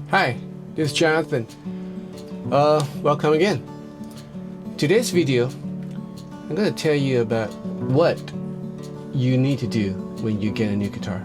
Hi, this is Jonathan. Welcome again. Today's video, I'm going to tell you about what you need to do when you get a new guitar.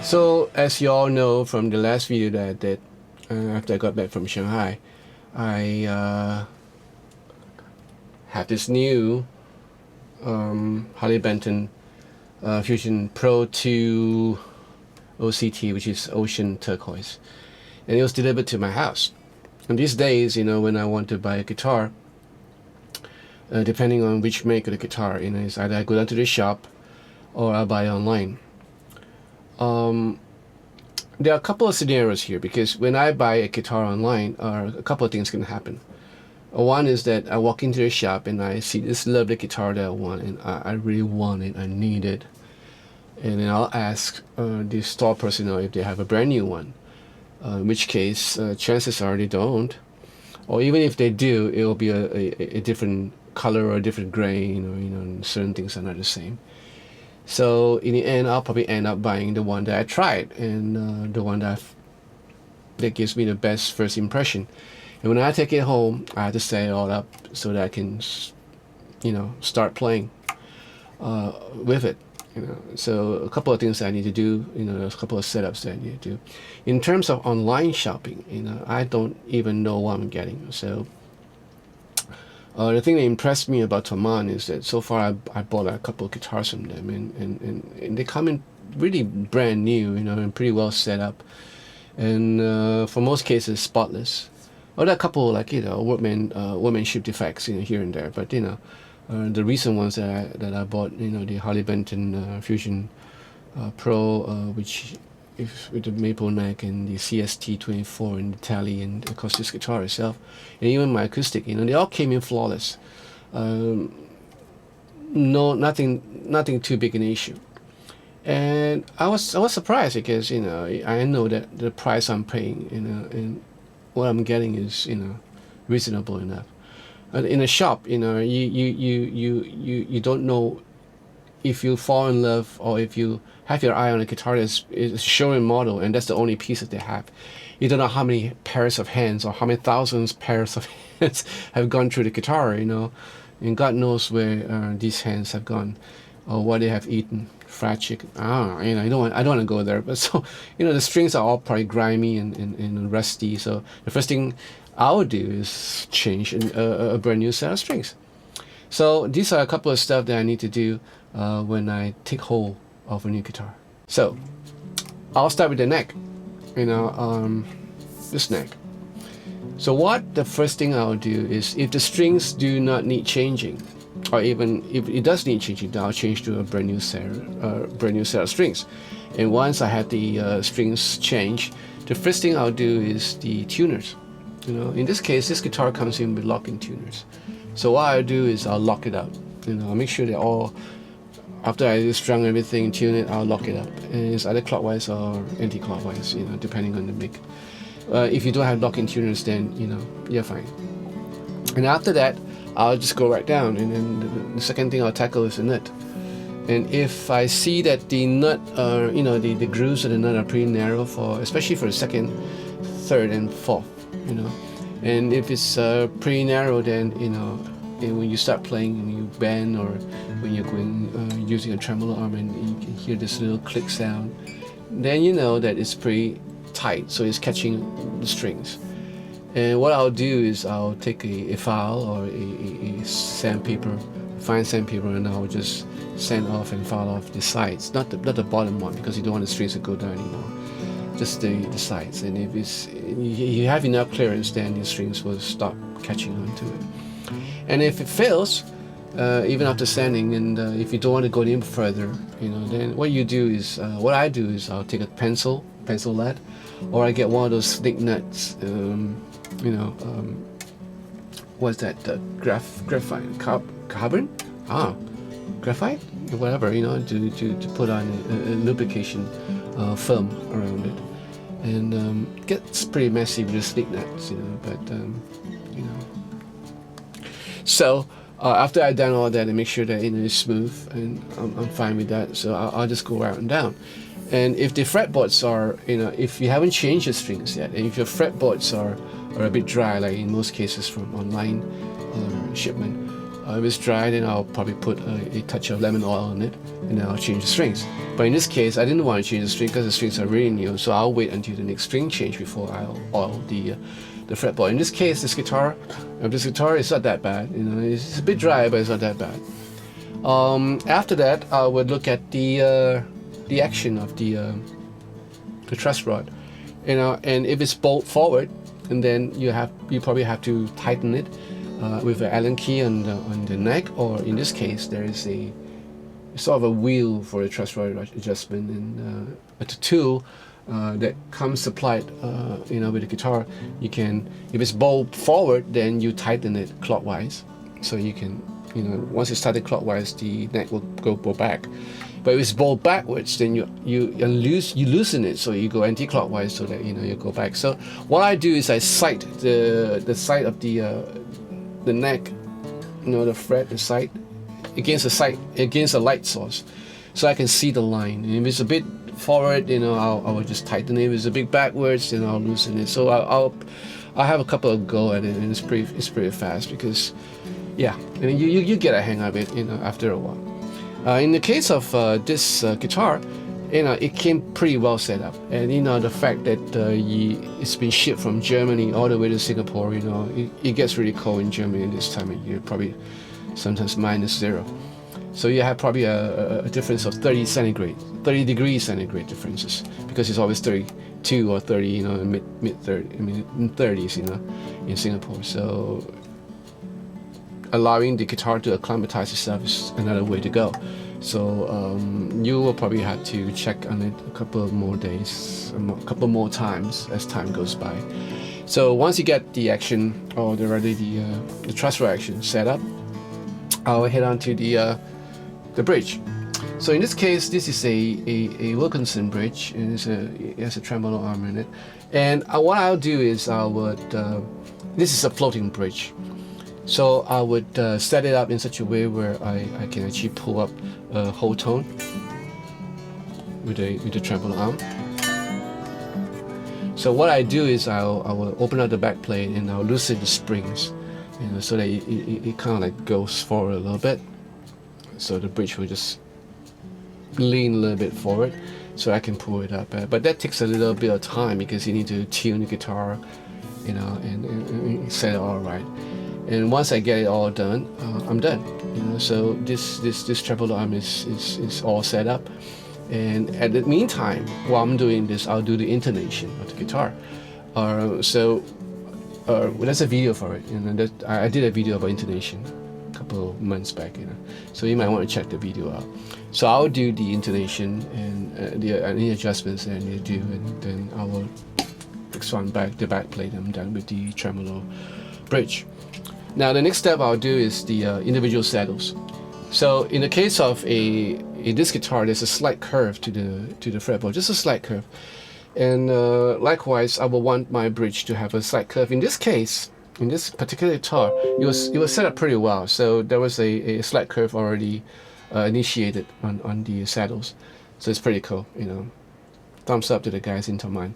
So, as you all know from the last video that I did, after I got back from Shanghai, I have this new Harley Benton Fusion Pro 2 OCT, which is Ocean Turquoise, and it was delivered to my house. And these days, you know, when I want to buy a guitar, depending on which make of the guitar, you know, it's either I go down to the shop or I buy online. There are a couple of scenarios here, because when I buy a guitar online, a couple of things can happen. One is that I walk into the shop and I see this lovely guitar that I want, and I really want it, I need it, and then I'll ask the store person if they have a brand new one, in which case chances are they don't, or even if they do, it will be a different color or a different grain, or you know, certain things are not the same. So in the end, I'll probably end up buying the one that I tried, and the one that gives me the best first impression. And when I take it home, I have to set it all up so that I can, you know, start playing with it. You know, so a couple of things that I need to do. You know, there's a couple of setups that I need to do. In terms of online shopping, you know, I don't even know what I'm getting. So the thing that impressed me about Thomann is that so far I bought a couple of guitars from them, and they come in really brand new, you know, and pretty well set up, and for most cases spotless. Well, there are a couple, like, you know, workmanship defects, you know, here and there, but you know, the recent ones that I bought, you know, the Harley Benton Fusion Pro, which with the maple neck, and the CST24 and the tally, and of course this guitar itself, and even my acoustic, you know, they all came in flawless. No, nothing too big an issue. And I was surprised, because you know, I know that the price I'm paying, you know, and what I'm getting is, you know, reasonable enough. In a shop, you know, you don't know if you fall in love, or if you have your eye on a guitar that's is showing model and that's the only piece that they have, you don't know how many pairs of hands or how many thousands pairs of hands have gone through the guitar, you know, and God knows where these hands have gone, or what they have eaten. Fried chicken. You know, I don't want to go there. But so, you know, the strings are all probably grimy and rusty. So the first thing I'll do is change a brand new set of strings. So these are a couple of stuff that I need to do when I take hold of a new guitar. So I'll start with the neck. You know, this neck. So what the first thing I'll do is, if the strings do not need changing, or even if it does need changing, then I'll change to a brand new set of strings. And once I have the strings changed, the first thing I'll do is the tuners. You know, in this case, this guitar comes in with locking tuners. So what I'll do is I'll lock it up. You know, I'll make sure that all, after I strung everything and tune it, I'll lock it up. And it's either clockwise or anti-clockwise, you know, depending on the mic. If you don't have locking tuners, then, you know, you're fine. And after that, I'll just go right down, and then the second thing I'll tackle is the nut. And if I see that the nut, you know, the grooves of the nut are pretty narrow, for especially for the second, third, and fourth, you know. And if it's pretty narrow, then, you know, and when you start playing and you bend, or when you're going using a tremolo arm and you can hear this little click sound, then you know that it's pretty tight, so it's catching the strings. And what I'll do is I'll take a file or a sandpaper, fine sandpaper, and I'll just sand off and file off the sides, not the bottom one, because you don't want the strings to go down anymore. Just the sides. And if you have enough clearance, then the strings will stop catching onto it. And if it fails, even after sanding, and if you don't want to go any further, you know, then what you do is, what I do is I'll take a pencil lead, or I get one of those stick nuts. You know, what's that? Graphite, carbon? Graphite, whatever. You know, to put on a lubrication film around it, and gets pretty messy with the stick nuts, you know. But you know, so after I've done all that and make sure that, you know, it's smooth, and I'm fine with that. So I'll just go out and down. And if the fretboards are, you know, if you haven't changed your strings yet, and if your fretboards are a bit dry, like in most cases from online shipment, if it's dry, then I'll probably put a touch of lemon oil on it, and then I'll change the strings. But in this case, I didn't want to change the string because the strings are really new, so I'll wait until the next string change before I'll oil the fretboard. In this case, this guitar is not that bad. You know, it's a bit dry, but it's not that bad. After that, I would look at the action of the truss rod, you know, and if it's bolt forward, and then you probably have to tighten it with an Allen key on the neck, or in this case there is a sort of a wheel for the truss rod adjustment, and a tool that comes supplied, you know, with the guitar. You can, if it's bolt forward, then you tighten it clockwise, so you can, you know, once it's started clockwise, the neck will go back. But if it's bowled backwards, then you loosen it, so you go anti-clockwise, so that, you know, you go back. So what I do is I sight the side of the neck, you know, the fret, the sight, against a light source, so I can see the line. And if it's a bit forward, you know, I will just tighten it. If it's a bit backwards, then I'll loosen it. So I'll have a couple of go at it, and it's pretty fast, because yeah, and you get a hang of it, you know, after a while. In the case of this guitar, you know, it came pretty well set up, and you know, the fact that it's been shipped from Germany all the way to Singapore, you know, it gets really cold in Germany this time of year, probably sometimes -0. So you have probably a difference of 30 degrees centigrade differences, because it's always 32 or 30, you know, mid 30s, you know, in Singapore. So allowing the guitar to acclimatize itself is another way to go. So you will probably have to check on it a couple of more days, a couple more times as time goes by. So once you get the action, or the truss rod action set up, I'll head on to the bridge. So in this case, this is a Wilkinson bridge, and it has a tremolo arm in it. And what I'll do is this is a floating bridge. So I would set it up in such a way where I can actually pull up a whole tone with the tremolo arm. So what I do is I will open up the back plate and I'll loosen the springs, so that it kind of like goes forward a little bit. So the bridge will just lean a little bit forward, so I can pull it up. But that takes a little bit of time because you need to tune the guitar, and set it all right. And once I get it all done, I'm done. So this tremolo arm is all set up. And at the meantime, while I'm doing this, I'll do the intonation of the guitar. So there's a video for it. I did a video about intonation a couple of months back. So you might want to check the video out. So I'll do the intonation and any adjustments that I need to do, and then I will expand back the back plate. I'm done with the tremolo bridge. Now the next step I'll do is the individual saddles. So in the case of this guitar, there's a slight curve to the fretboard, just a slight curve, and likewise I will want my bridge to have a slight curve. In this case, in this particular guitar, it was set up pretty well, so there was a slight curve already initiated on the saddles, so it's pretty cool. Thumbs up to the guys in Taman.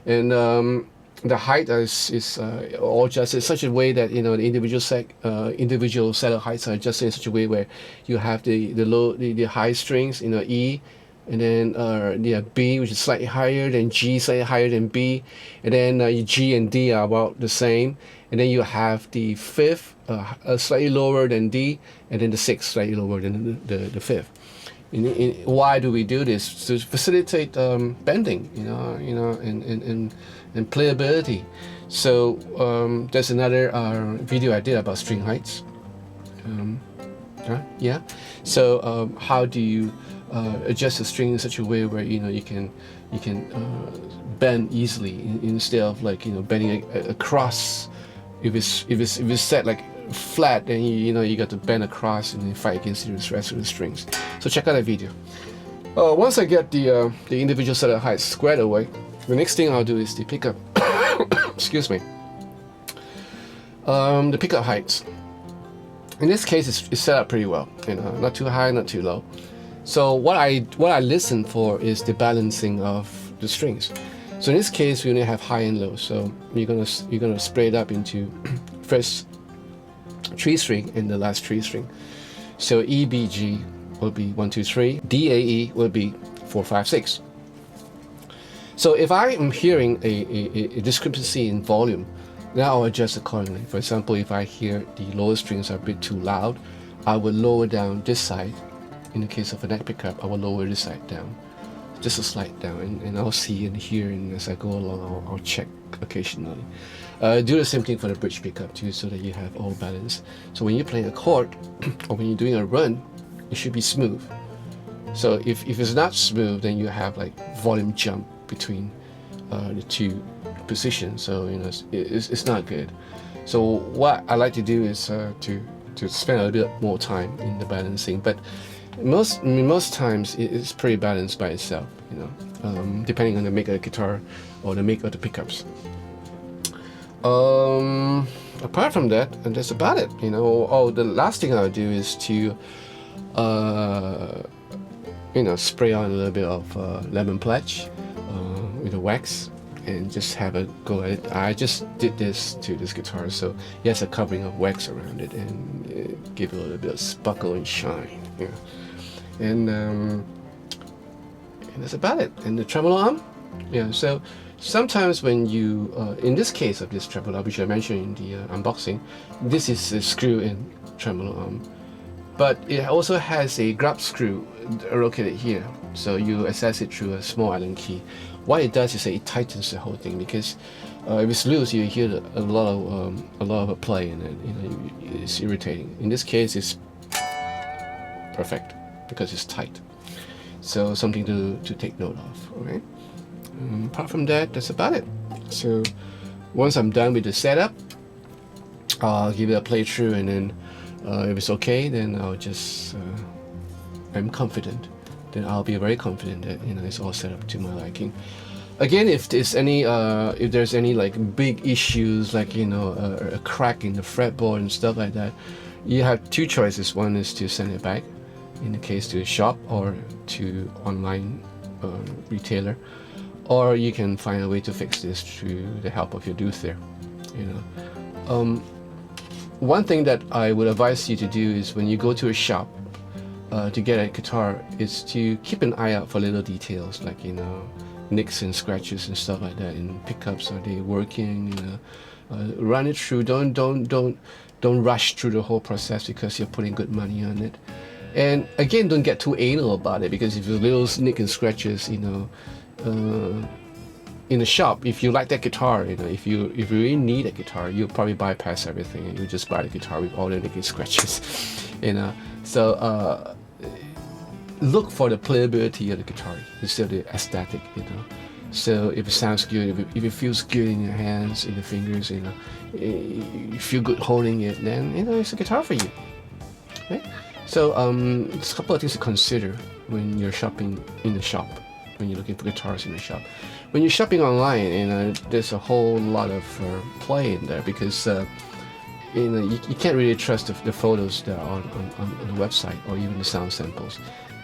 And the height is all adjusted in such a way that the individual saddle heights are adjusted in such a way where you have the high strings, E, and then B, which is slightly higher than G, slightly higher than B, and then G and D are about the same, and then you have the fifth slightly lower than D, and then the sixth slightly lower than the fifth. Why do we do this? To facilitate bending, and playability. So there's another video I did about string heights. So how do you adjust the string in such a way where you can bend easily instead of bending across. If it's set like flat, then you got to bend across and then fight against the rest of the strings. So check out that video. Once I get the individual saddle heights squared away, the next thing I'll do is the pickup. Excuse me. The pickup heights. In this case, it's set up pretty well. Not too high, not too low. So what I listen for is the balancing of the strings. So in this case, we only have high and low. So you're gonna split it up into first 3 string and the last 3 string. So E, B, G will be 1, 2, 3. D, A, E will be 4, 5, 6. So if I am hearing a discrepancy in volume, then I'll adjust accordingly. For example, if I hear the lower strings are a bit too loud, I will lower down this side. In the case of a neck pickup, I will lower this side down, just a slight down, and I'll see and hear, and as I go along, I'll check occasionally. Do the same thing for the bridge pickup too, so that you have all balance. So when you're playing a chord or when you're doing a run, it should be smooth. So if it's not smooth, then you have like volume jump between the two positions. So it's not good. So what I like to do is to spend a little bit more time in the balancing, but most times it's pretty balanced by itself. Depending on the make of the guitar or the make of the pickups. Apart from that, and that's about it. The last thing I'll do is to spray on a little bit of lemon pledge with a wax and just have a go at it. I just did this to this guitar, so it has a covering of wax around it and give it a little bit of sparkle and shine. And that's about it. And the tremolo arm, so sometimes when you in this case of this tremolo, which I mentioned in the unboxing, this is a screw-in tremolo arm, but it also has a grub screw located here, so you access it through a small Allen key. What it does is that it tightens the whole thing, because if it's loose, you hear a lot of play, and it's irritating. In this case, it's perfect because it's tight. So something to take note of. Okay. Apart from that, that's about it. So once I'm done with the setup, I'll give it a playthrough, and then if it's okay, then I'll just I'm confident. Then I'll be very confident that it's all set up to my liking. Again, if there's any like big issues, like a crack in the fretboard and stuff like that, you have two choices. One is to send it back, in the case to a shop or to online retailer, or you can find a way to fix this through the help of your luthier. One thing that I would advise you to do is when you go to a shop to get a guitar, is to keep an eye out for little details, like nicks and scratches and stuff like that. In pickups, are they working? Run it through. Don't rush through the whole process because you're putting good money on it. And again, don't get too anal about it, because if there's little nick and scratches, in the shop, if you like that guitar, if you really need a guitar, you'll probably bypass everything and you just buy the guitar with all the nick and scratches. So look for the playability of the guitar instead of the aesthetic. So if it sounds good, if it feels good in your hands, in your fingers, you feel good holding it, then it's a guitar for you. Okay? So there's a couple of things to consider when you're shopping in the shop, when you're looking for guitars in the shop. When you're shopping online, there's a whole lot of play in there, because you can't really trust the photos that are on the website, or even the sound samples.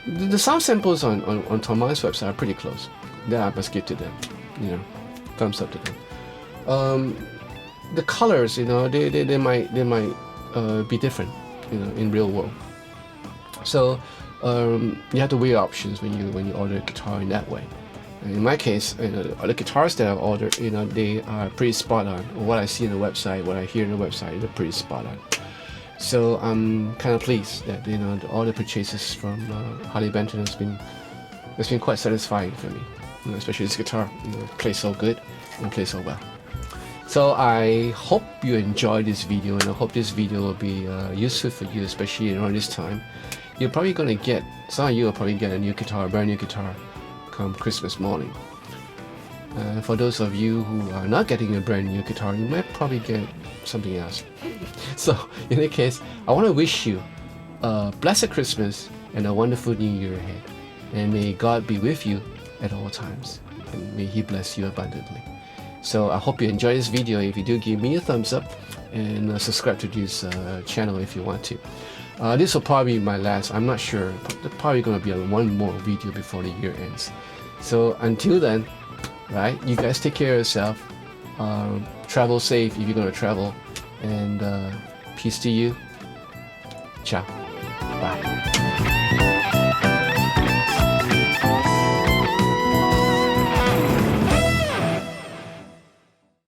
The sound samples on Thomas' website are pretty close. That I must give to them. Thumbs up to them. The colors, they might be different, in real world. So you have to weigh options when you order a guitar in that way. And in my case, the guitars that I've ordered, they are pretty spot on. What I see on the website, what I hear on the website, they're pretty spot on. So I'm kind of pleased that all the purchases from Harley Benton has been quite satisfying for me. Especially this guitar, plays so good and plays so well. So I hope you enjoyed this video, and I hope this video will be useful for you, especially around this time. You're probably gonna get, some of you will probably get a new guitar, a brand new guitar, come Christmas morning. For those of you who are not getting a brand new guitar, you might probably get something else. So in any case, I want to wish you a blessed Christmas and a wonderful new year ahead. And may God be with you at all times, and may He bless you abundantly. So I hope you enjoy this video. If you do, give me a thumbs up, and subscribe to this channel if you want to. This will probably be my last, I'm not sure, there's probably going to be one more video before the year ends. So until then, right, you guys take care of yourself, travel safe if you're going to travel, and peace to you. Ciao. Bye.